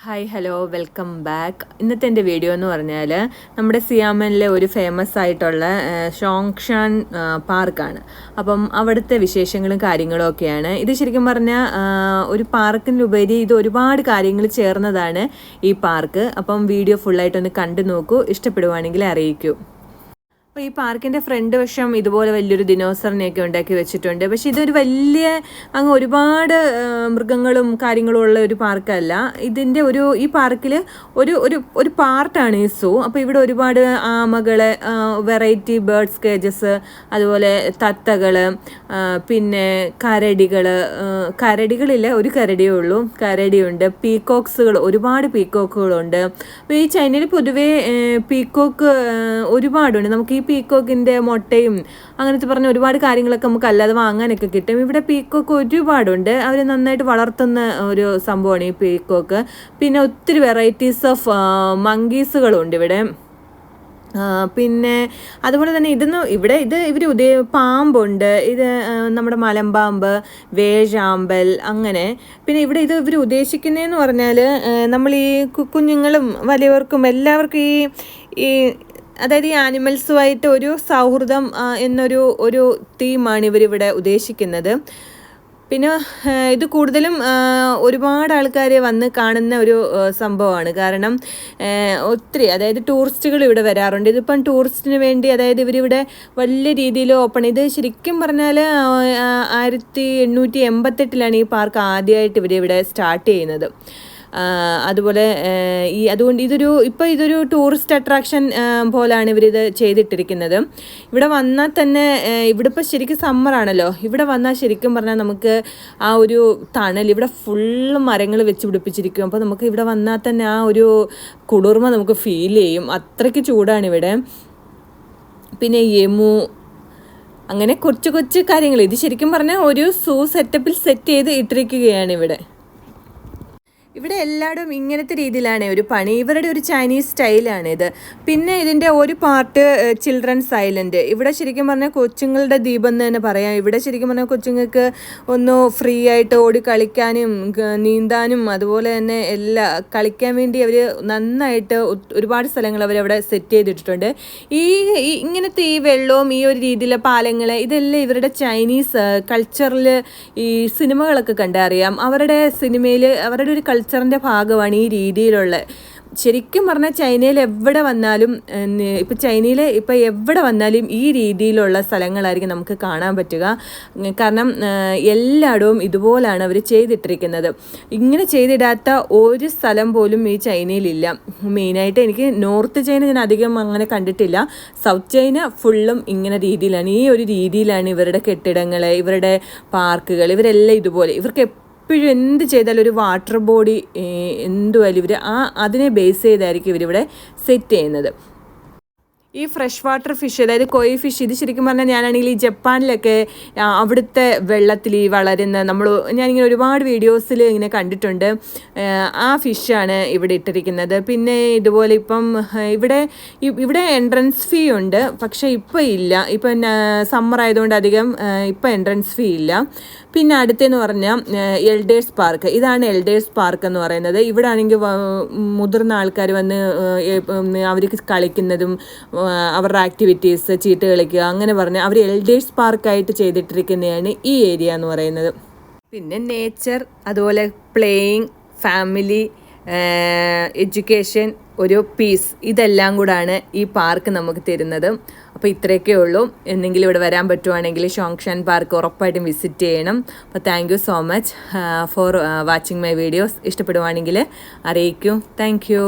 Hi hello welcome back. ഇന്നത്തെ എൻ്റെ video എന്ന് പറഞ്ഞാൽ നമ്മുടെ സിയാമനിലെ ഒരു ഫേമസ് ആയിട്ടുള്ള ഷോങ്ഷാൻ പാർക്കാണ്. അപ്പം അവിടുത്തെ വിശേഷങ്ങളും കാര്യങ്ങളും ഒക്കെയാണ്. ഇത് ശരിക്കും പറഞ്ഞാൽ ഒരു പാർക്കിനുപരി ഇത് ഒരുപാട് കാര്യങ്ങൾ ചേർന്നതാണ് ഈ പാർക്ക്. അപ്പം വീഡിയോ ഫുള്ളായിട്ടൊന്ന് കണ്ടു നോക്കൂ, ഇഷ്ടപ്പെടുവാണെങ്കിൽ അറിയിക്കൂ. അപ്പോൾ ഈ പാർക്കിൻ്റെ ഫ്രണ്ട് വശം ഇതുപോലെ വലിയൊരു ദിനോസറിനെയൊക്കെ ഉണ്ടാക്കി വെച്ചിട്ടുണ്ട്. പക്ഷെ ഇതൊരു വലിയ അങ്ങ് ഒരുപാട് മൃഗങ്ങളും കാര്യങ്ങളും ഉള്ള ഒരു പാർക്കല്ല. ഇതിൻ്റെ ഈ പാർക്കിൽ ഒരു ഒരു ഒരു പാർട്ടാണ് ഈ സൂ. അപ്പോൾ ഇവിടെ ഒരുപാട് ആമകൾ, വെറൈറ്റി ബേർഡ്സ് കേജസ്, അതുപോലെ തത്തകൾ, പിന്നെ കരടികളില്ല, ഒരു കരടിയേ ഉള്ളൂ, കരടിയുണ്ട്, പീക്കോക്സുകൾ, ഒരുപാട് പീക്കോക്കുകളുണ്ട്. അപ്പോൾ ഈ ചൈനയിൽ പൊതുവേ പീക്കോക്ക് ഒരുപാടുണ്ട്. നമുക്ക് ഈ പീക്കോക്കിൻ്റെ മുട്ടയും അങ്ങനത്തെ പറഞ്ഞ ഒരുപാട് കാര്യങ്ങളൊക്കെ നമുക്ക് അല്ലാതെ വാങ്ങാനൊക്കെ കിട്ടും. ഇവിടെ പീക്കോക്ക് ഒരുപാടുണ്ട്. അവർ നന്നായിട്ട് വളർത്തുന്ന ഒരു സംഭവമാണ് ഈ പീക്കോക്ക്. പിന്നെ ഒത്തിരി വെറൈറ്റീസ് ഓഫ് മങ്കീസുകളുണ്ട് ഇവിടെ. പിന്നെ അതുപോലെ തന്നെ ഇവർ പാമ്പുണ്ട്, ഇത് നമ്മുടെ മലമ്പാമ്പ്, വേഴാമ്പൽ, അങ്ങനെ. പിന്നെ ഇവിടെ ഇവർ ഉദ്ദേശിക്കുന്നതെന്ന് പറഞ്ഞാൽ നമ്മൾ ഈ കുഞ്ഞുങ്ങളും വലിയവർക്കും എല്ലാവർക്കും ഈ അതായത് ഈ ആനിമൽസുമായിട്ട് ഒരു സൗഹൃദം എന്നൊരു തീമാണ് ഇവരിവിടെ ഉദ്ദേശിക്കുന്നത്. പിന്നെ ഇത് കൂടുതലും ഒരുപാട് ആൾക്കാർ വന്ന് കാണുന്ന ഒരു സംഭവമാണ്. കാരണം ഒത്തിരി, അതായത് ടൂറിസ്റ്റുകൾ ഇവിടെ വരാറുണ്ട്. ഇതിപ്പം ടൂറിസ്റ്റിന് വേണ്ടി, അതായത് ഇവരിവിടെ വലിയ രീതിയിൽ ഇത് ശരിക്കും പറഞ്ഞാൽ 1888 ഈ പാർക്ക് ആദ്യമായിട്ട് ഇവരിവിടെ സ്റ്റാർട്ട് ചെയ്യുന്നത്. അതുപോലെ അതുകൊണ്ട് ഇതൊരു ടൂറിസ്റ്റ് അട്രാക്ഷൻ പോലാണ് ഇവരിത് ചെയ്തിട്ടിരിക്കുന്നത്. ഇവിടെ വന്നാൽ തന്നെ, ഇവിടെ ഇപ്പോൾ ശരിക്കും സമ്മറാണല്ലോ, ഇവിടെ വന്നാൽ ശരിക്കും പറഞ്ഞാൽ നമുക്ക് ആ ഒരു തണൽ, ഇവിടെ ഫുള്ള് മരങ്ങൾ വെച്ച് പിടിപ്പിച്ചിരിക്കും. അപ്പോൾ നമുക്ക് ഇവിടെ വന്നാൽ തന്നെ ആ ഒരു കുളിർമ നമുക്ക് ഫീൽ ചെയ്യും, അത്രയ്ക്ക് ചൂടാണ് ഇവിടെ. പിന്നെ അങ്ങനെ കുറച്ച് കൊച്ചു കാര്യങ്ങൾ, ഇത് ശരിക്കും പറഞ്ഞാൽ ഒരു സൂ സെറ്റപ്പിൽ സെറ്റ് ചെയ്ത് ഇട്ടിരിക്കുകയാണ് ഇവിടെ എല്ലായിടും ഇങ്ങനത്തെ രീതിയിലാണ് ഒരു പണി. ഇവരുടെ ഒരു ചൈനീസ് സ്റ്റൈലാണിത്. പിന്നെ ഇതിൻ്റെ ഒരു പാർട്ട് ചിൽഡ്രൻസ് ഐലൻഡ്. ഇവിടെ ശരിക്കും പറഞ്ഞാൽ കൊച്ചുങ്ങളുടെ ദ്വീപ് എന്ന് തന്നെ പറയാം. ഇവിടെ ശരിക്കും പറഞ്ഞാൽ കൊച്ചുങ്ങൾക്ക് ഒന്ന് ഫ്രീ ആയിട്ട് ഓടി കളിക്കാനും നീന്താനും അതുപോലെ തന്നെ കളിക്കാൻ വേണ്ടി അവർ നന്നായിട്ട് ഒരുപാട് സ്ഥലങ്ങൾ അവരവിടെ സെറ്റ് ചെയ്തിട്ടുണ്ട്. ഇങ്ങനത്തെ ഈ വെള്ളവും ഈ ഒരു രീതിയിലെ പാലങ്ങൾ, ഇതെല്ലാം ഇവരുടെ ചൈനീസ് കൾച്ചറിൽ ഈ സിനിമകളൊക്കെ കണ്ടറിയാം. അവരുടെ സിനിമയിൽ അവരുടെ ഒരു കൾച്ചറിൻ്റെ ഭാഗമാണ് ഈ രീതിയിലുള്ള. ശരിക്കും പറഞ്ഞാൽ ചൈനയിൽ എവിടെ വന്നാലും ഈ രീതിയിലുള്ള സ്ഥലങ്ങളായിരിക്കും നമുക്ക് കാണാൻ പറ്റുക. കാരണം എല്ലായിടവും ഇതുപോലാണ് അവർ ചെയ്തിട്ടിരിക്കുന്നത്. ഇങ്ങനെ ചെയ്തിടാത്ത ഒരു സ്ഥലം പോലും ഈ ചൈനയിലില്ല. മെയിനായിട്ട് എനിക്ക് നോർത്ത് ചൈന ഞാൻ അധികം അങ്ങനെ കണ്ടിട്ടില്ല. സൗത്ത് ചൈന ഫുള്ളും ഇങ്ങനെ രീതിയിലാണ്, ഈ ഒരു രീതിയിലാണ് ഇവരുടെ കെട്ടിടങ്ങൾ, ഇവരുടെ പാർക്കുകൾ, ഇവരെല്ലാം ഇതുപോലെ. ഇവർക്ക് എപ്പോഴും എന്ത് ചെയ്താലും ഒരു വാട്ടർ ബോഡി എന്തുമായാലും ഇവർ അതിനെ ബേസ് ചെയ്തായിരിക്കും ഇവരിവിടെ സെറ്റ് ചെയ്യുന്നത്. ഈ ഫ്രഷ് വാട്ടർ ഫിഷ്, അതായത് കൊയ് ഫിഷ്, ഇത് ശരിക്കും പറഞ്ഞാൽ ഞാനാണെങ്കിൽ ഈ ജപ്പാനിലൊക്കെ അവിടുത്തെ വെള്ളത്തിൽ വളരുന്ന ഞാനിങ്ങനെ ഒരുപാട് വീഡിയോസിൽ ഇങ്ങനെ കണ്ടിട്ടുണ്ട്. ആ ഫിഷാണ് ഇവിടെ ഇട്ടിരിക്കുന്നത്. പിന്നെ ഇതുപോലെ ഇപ്പം ഇവിടെ എൻട്രൻസ് ഫീ ഉണ്ട്, പക്ഷേ ഇപ്പം ഇല്ല. ഇപ്പം സമ്മർ ആയതുകൊണ്ട് അധികം ഇപ്പം എൻട്രൻസ് ഫീ ഇല്ല. പിന്നെ അടുത്തെന്ന് പറഞ്ഞാൽ എൽഡേഴ്സ് പാർക്ക്. ഇതാണ് എൽഡേഴ്സ് പാർക്ക് എന്ന് പറയുന്നത്. ഇവിടെ ആണെങ്കിൽ മുതിർന്ന ആൾക്കാർ വന്ന് അവർക്ക് കളിക്കുന്നതും അവരുടെ ആക്ടിവിറ്റീസ്, ചീട്ട് കളിക്കുക, അങ്ങനെ പറഞ്ഞാൽ അവർ എൽഡേഴ്സ് പാർക്കായിട്ട് ചെയ്തിട്ടിരിക്കുന്നതാണ് ഈ ഏരിയ എന്ന് പറയുന്നത്. പിന്നെ നേച്ചർ, അതുപോലെ പ്ലേയിങ്, ഫാമിലി, എഡ്യൂക്കേഷൻ, ഒരു പീസ്, ഇതെല്ലാം കൂടാണ് ഈ പാർക്ക് നമുക്ക് തരുന്നത്. അപ്പോൾ ഇത്രയൊക്കെ ഉള്ളൂ. എന്തെങ്കിലും ഇവിടെ വരാൻ പറ്റുവാണെങ്കിൽ ഷോങ്ഷാൻ പാർക്ക് ഉറപ്പായിട്ടും വിസിറ്റ് ചെയ്യണം. അപ്പോൾ thank you so much for watching my videos. ഇഷ്ടപ്പെടുവാണെങ്കിൽ അറിയിക്കൂ. Thank you.